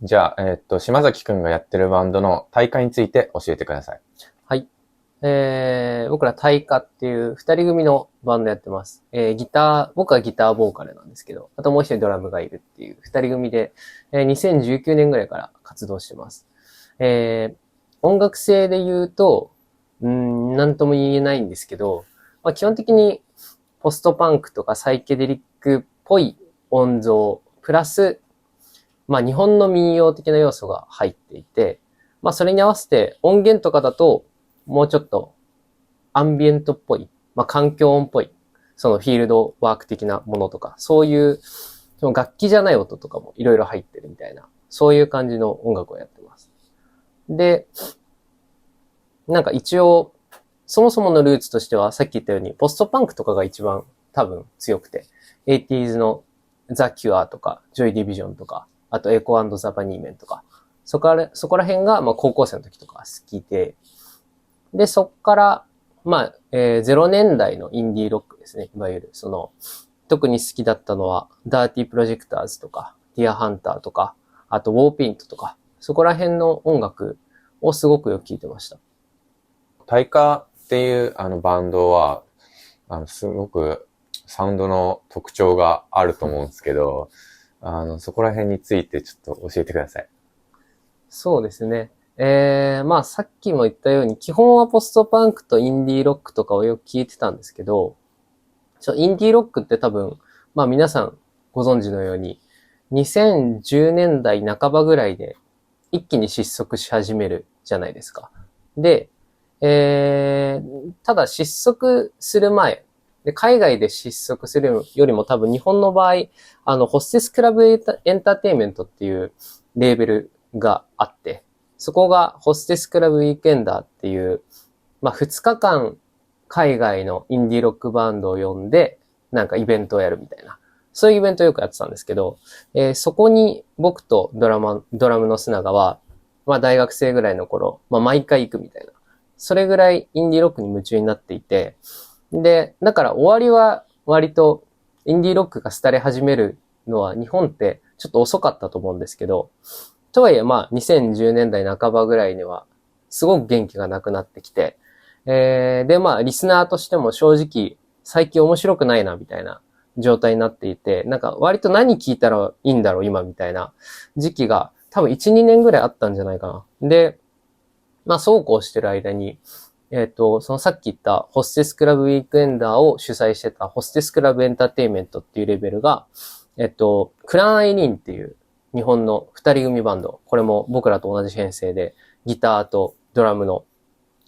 じゃあ、島崎くんがやってるバンドの大会について教えてください。はい。僕らタイカっていう二人組のバンドやってます。僕はギターボーカルなんですけど、あともう一人ドラムがいるっていう二人組で、2019年ぐらいから活動してます。音楽性で言うと、なんとも言えないんですけど、基本的にポストパンクとかサイケデリックっぽい音像、プラス、日本の民謡的な要素が入っていて、それに合わせて音源とかだと、もうちょっとアンビエントっぽい、環境音っぽい、そのフィールドワーク的なものとか、そういう、その楽器じゃない音とかもいろいろ入ってるみたいな、そういう感じの音楽をやってます。で、一応、そもそものルーツとしては、さっき言ったように、ポストパンクとかが一番多分強くて、80s のザ・キュアとか、ジョイ・ディビジョンとか、あとエコ&ザ・バニーメンとか、そこら辺が、高校生の時とか好きで、で、そっから、0年代のインディーロックですね。いわゆる、特に好きだったのは、ダーティープロジェクターズとか、ディアハンターとか、あと、ウォーピントとか、そこら辺の音楽をすごくよく聴いてました。タイカっていうバンドは、すごくサウンドの特徴があると思うんですけど、そこら辺についてちょっと教えてください。そうですね。さっきも言ったように、基本はポストパンクとインディーロックとかをよく聞いてたんですけど、インディーロックって多分、皆さんご存知のように、2010年代半ばぐらいで一気に失速し始めるじゃないですか。で、ただ失速する前、で海外で失速するよりも多分日本の場合、ホステスクラブエンターテインメントっていうレーベルがあって、そこがホステスクラブウィークエンダーっていう、2日間海外のインディーロックバンドを呼んで、イベントをやるみたいな。そういうイベントをよくやってたんですけど、そこに僕とドラムの砂川は、大学生ぐらいの頃、毎回行くみたいな。それぐらいインディーロックに夢中になっていて、で、だから終わりは割とインディーロックが廃れ始めるのは日本ってちょっと遅かったと思うんですけど、とはいえ2010年代半ばぐらいにはすごく元気がなくなってきて、でリスナーとしても正直最近面白くないなみたいな状態になっていて、割と何聞いたらいいんだろう今みたいな時期が多分1、2年ぐらいあったんじゃないかな。で、そうこうしてる間に、そのさっき言ったホステスクラブウィークエンダーを主催してたホステスクラブエンターテインメントっていうレベルが、クランアイリーンっていう日本の二人組バンド。これも僕らと同じ編成でギターとドラムの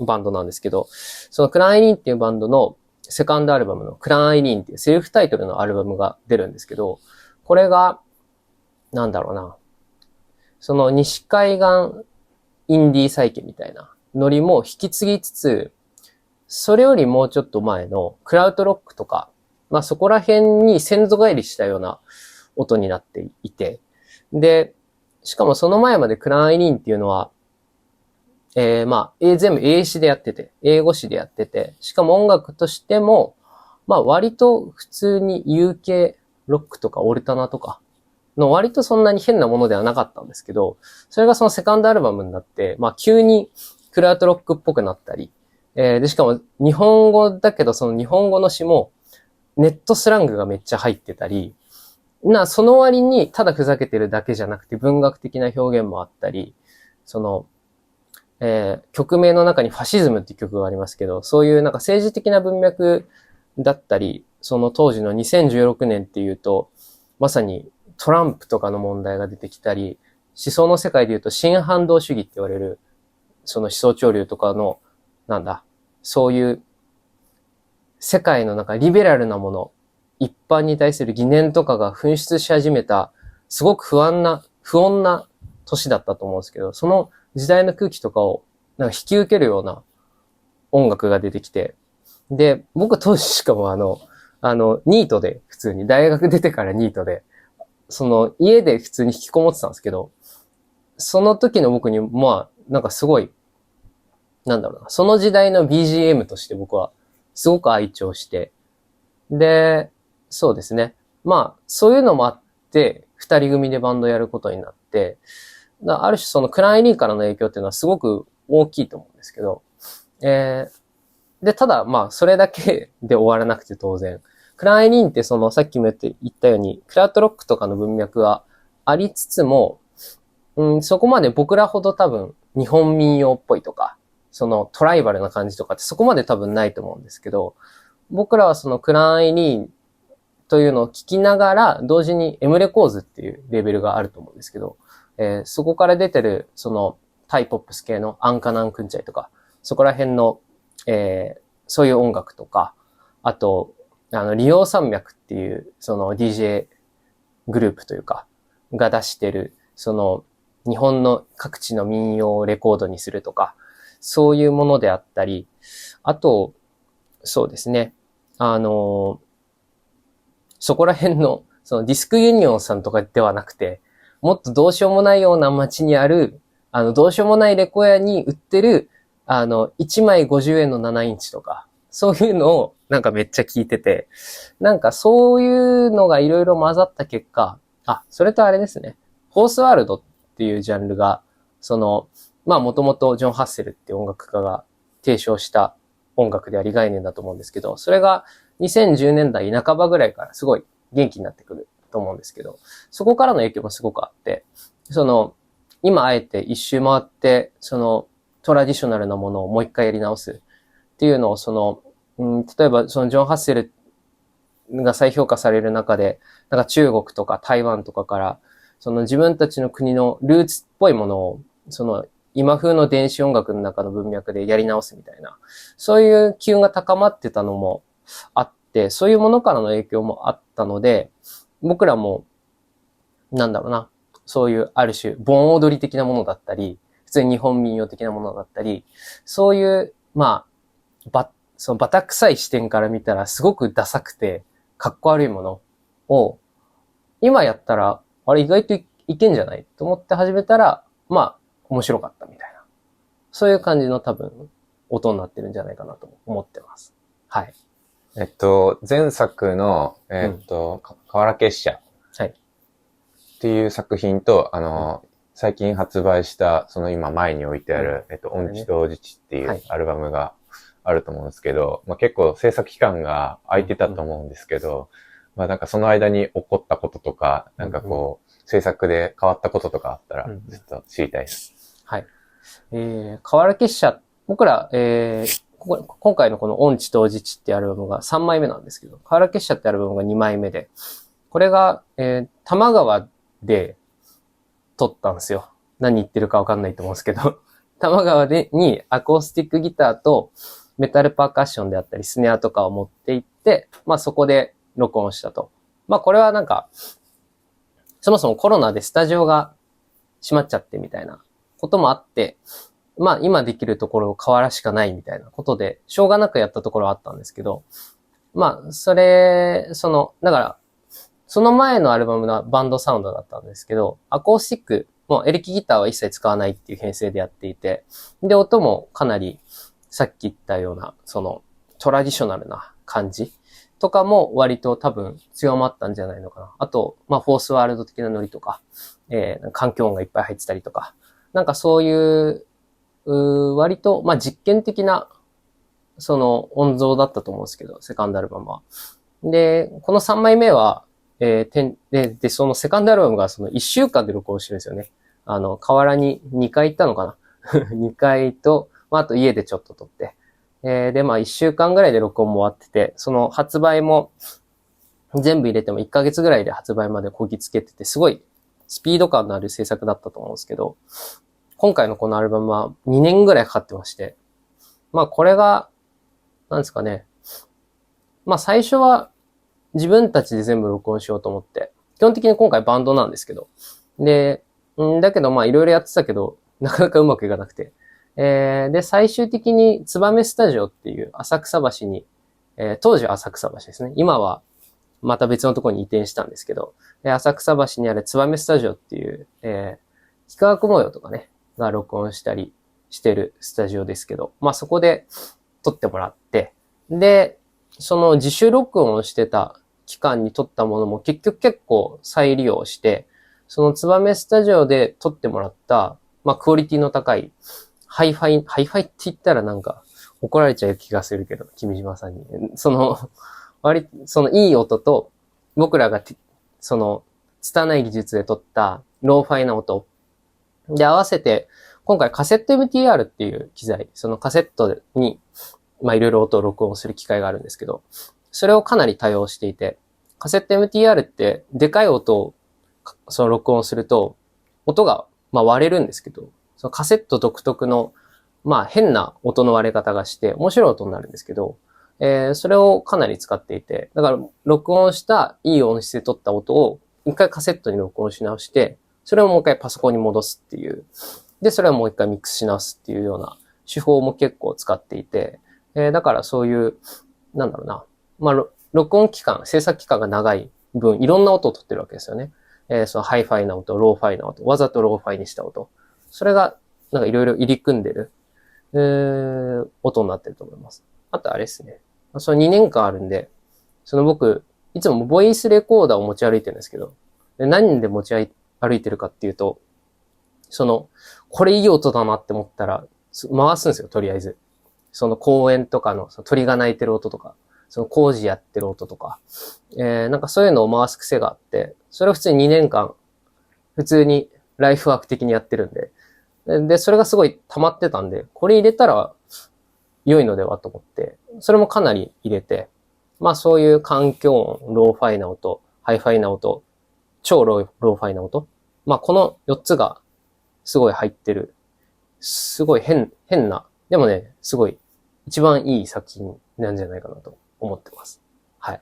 バンドなんですけど、そのクランアイリーンっていうバンドのセカンドアルバムのクランアイリーンっていうセルフタイトルのアルバムが出るんですけど、これが、その西海岸インディー再起みたいなノリも引き継ぎつつ、それよりもうちょっと前のクラウドロックとか、そこら辺に先祖返りしたような音になっていて、で、しかもその前までクランアイリーンっていうのは、全部英詞でやってて、英語詞でやってて、しかも音楽としても、割と普通に UK ロックとかオルタナとかの割とそんなに変なものではなかったんですけど、それがそのセカンドアルバムになって、急にクラウドロックっぽくなったり、で、しかも日本語だけどその日本語の詩もネットスラングがめっちゃ入ってたり、その割にただふざけてるだけじゃなくて文学的な表現もあったり、曲名の中にファシズムっていう曲がありますけど、そういう政治的な文脈だったり、その当時の2016年っていうと、まさにトランプとかの問題が出てきたり、思想の世界で言うと新反動主義って言われる、その思想潮流とかの、そういう世界のリベラルなもの、一般に対する疑念とかが噴出し始めた、すごく不穏な年だったと思うんですけど、その時代の空気とかを引き受けるような音楽が出てきて、で、僕当時しかもニートで普通に大学出てからニートで、家で普通に引きこもってたんですけど、その時の僕に、すごい、その時代の BGM として僕はすごく愛聴して、で、そうですね。そういうのもあって、二人組でバンドやることになって、ある種そのクランエリーからの影響っていうのはすごく大きいと思うんですけど、で、ただまあそれだけで終わらなくて当然。クランエリーンってそのさっきも言ったように、クラウトロックとかの文脈はありつつも、そこまで僕らほど多分日本民謡っぽいとか、そのトライバルな感じとかってそこまで多分ないと思うんですけど、僕らはそのクランエリーンというのを聞きながら、同時にエムレコーズっていうレベルがあると思うんですけど、そこから出てるそのタイポップス系のアンカナンクンチャイとか、そこら辺の、そういう音楽とか、あと、リオ山脈っていう、その DJ グループというか、が出してる、その、日本の各地の民謡をレコードにするとか、そういうものであったり、あと、そうですね、そこら辺の、そのディスクユニオンさんとかではなくて、もっとどうしようもないような街にある、どうしようもないレコヤに売ってる、1枚50円の7インチとか、そういうのをなんかめっちゃ聞いてて、なんかそういうのがいろいろ混ざった結果、それとあれですね。ホースワールドっていうジャンルが、その、まあもともとジョン・ハッセルっていう音楽家が提唱した音楽であり概念だと思うんですけど、それが2010年代半ばぐらいからすごい元気になってくると思うんですけど、そこからの影響もすごくあって、その、今あえて一周回って、そのトラディショナルなものをもう一回やり直すっていうのを、その、例えばそのジョン・ハッセルが再評価される中で、なんか中国とか台湾とかから、その自分たちの国のルーツっぽいものを、その今風の電子音楽の中の文脈でやり直すみたいな、そういう機運が高まってたのもあって、そういうものからの影響もあったので、僕らも、なんだろうな、そういうある種、盆踊り的なものだったり、普通に日本民謡的なものだったり、そういう、まあ、そのバタ臭い視点から見たらすごくダサくて、かっこ悪いものを、今やったら、あれ意外といけんじゃないと思って始めたら、まあ、面白かったみたいな。そういう感じの多分、音になってるんじゃないかなと思ってます。はい。前作の、河原結社はい。っていう作品と、最近発売した、その今前に置いてある、音痴と自治っていうアルバムがあると思うんですけど、まあ結構制作期間が空いてたと思うんですけど、まあなんかその間に起こったこととか、なんかこう、制作で変わったこととかあったら、ちょっと知りたいです。はい。河原結社、僕ら、今回のこの音痴と自治っていうアルバムが3枚目なんですけど、河原結社ってアルバムが2枚目で、これが、多摩川で撮ったんですよ。何言ってるかわかんないと思うんですけど、多摩川にアコースティックギターとメタルパーカッションであったりスネアとかを持って行って、まあそこで録音したと。まあこれはなんか、そもそもコロナでスタジオが閉まっちゃってみたいなこともあって、まあ今できるところを河原しかないみたいなことで、しょうがなくやったところはあったんですけど、まあだから、その前のアルバムはバンドサウンドだったんですけど、アコースティック、もうエレキギターは一切使わないっていう編成でやっていて、で、音もかなりさっき言ったような、そのトラディショナルな感じとかも割と多分強まったんじゃないのかな。あと、まあフォースワールド的なノリとか、環境音がいっぱい入ってたりとか、なんかそういう割と、まあ実験的な、その音像だったと思うんですけど、セカンドアルバムは。で、この3枚目は、そのセカンドアルバムがその1週間で録音してるんですよね。河原に2回行ったのかな2回と、まあ、あと家でちょっと撮って。で、まあ1週間ぐらいで録音も終わってて、その発売も全部入れても1ヶ月ぐらいで発売までこぎつけてて、すごいスピード感のある制作だったと思うんですけど、今回のこのアルバムは2年ぐらいかかってまして、まあこれが、なんですかね。まあ最初は自分たちで全部録音しようと思って、基本的に今回バンドなんですけど、で、だけどまあいろいろやってたけど、なかなかうまくいかなくて、で、最終的に燕スタジオっていう浅草橋に、当時は浅草橋ですね。今はまた別のところに移転したんですけど、浅草橋にある燕スタジオっていう、幾何学模様とかね、が録音したりしてるスタジオですけど、まあそこで撮ってもらって、で、その自主録音をしてた期間に撮ったものも結局結構再利用して、そのツバメスタジオで撮ってもらった、まあ、クオリティの高い、ハイファイって言ったらなんか怒られちゃう気がするけど、君島さんに。そのいい音と、僕らが、拙い技術で撮ったローファイな音。で、合わせて、今回カセット MTR っていう機材、そのカセットに、まあ、いろいろ音を録音する機械があるんですけど、それをかなり多用していて、カセット MTR ってでかい音を録音すると、音が、まあ、割れるんですけど、そのカセット独特の、まあ、変な音の割れ方がして、面白い音になるんですけど、それをかなり使っていて、だから、録音したいい音質で撮った音を、一回カセットに録音し直して、それをもう一回パソコンに戻すっていう。で、それをもう一回ミックスし直すっていうような手法も結構使っていて、だからそういう、なんだろうな。まあ、録音期間、制作期間が長い分、いろんな音を取ってるわけですよね。そのハイファイな音、ローファイな音、わざとローファイにした音。それが、なんかいろいろ入り組んでる、音になってると思います。あとあれですね。その2年間あるんで、僕、いつもボイスレコーダーを持ち歩いてるんですけど、何で持ち歩いてるかっていうと、これいい音だなって思ったら、回すんですよ、とりあえず。公園とかの鳥が鳴いてる音とか、工事やってる音とか、なんかそういうのを回す癖があって、それを普通に2年間、普通にライフワーク的にやってるんで、で、それがすごい溜まってたんで、これ入れたら良いのではと思って、それもかなり入れて、まあそういう環境音、ローファイな音、ハイファイな音、超ローファイな音、まあこの4つがすごい入ってる、すごい変な、でもね、すごい一番いい作品なんじゃないかなと思ってます。はい。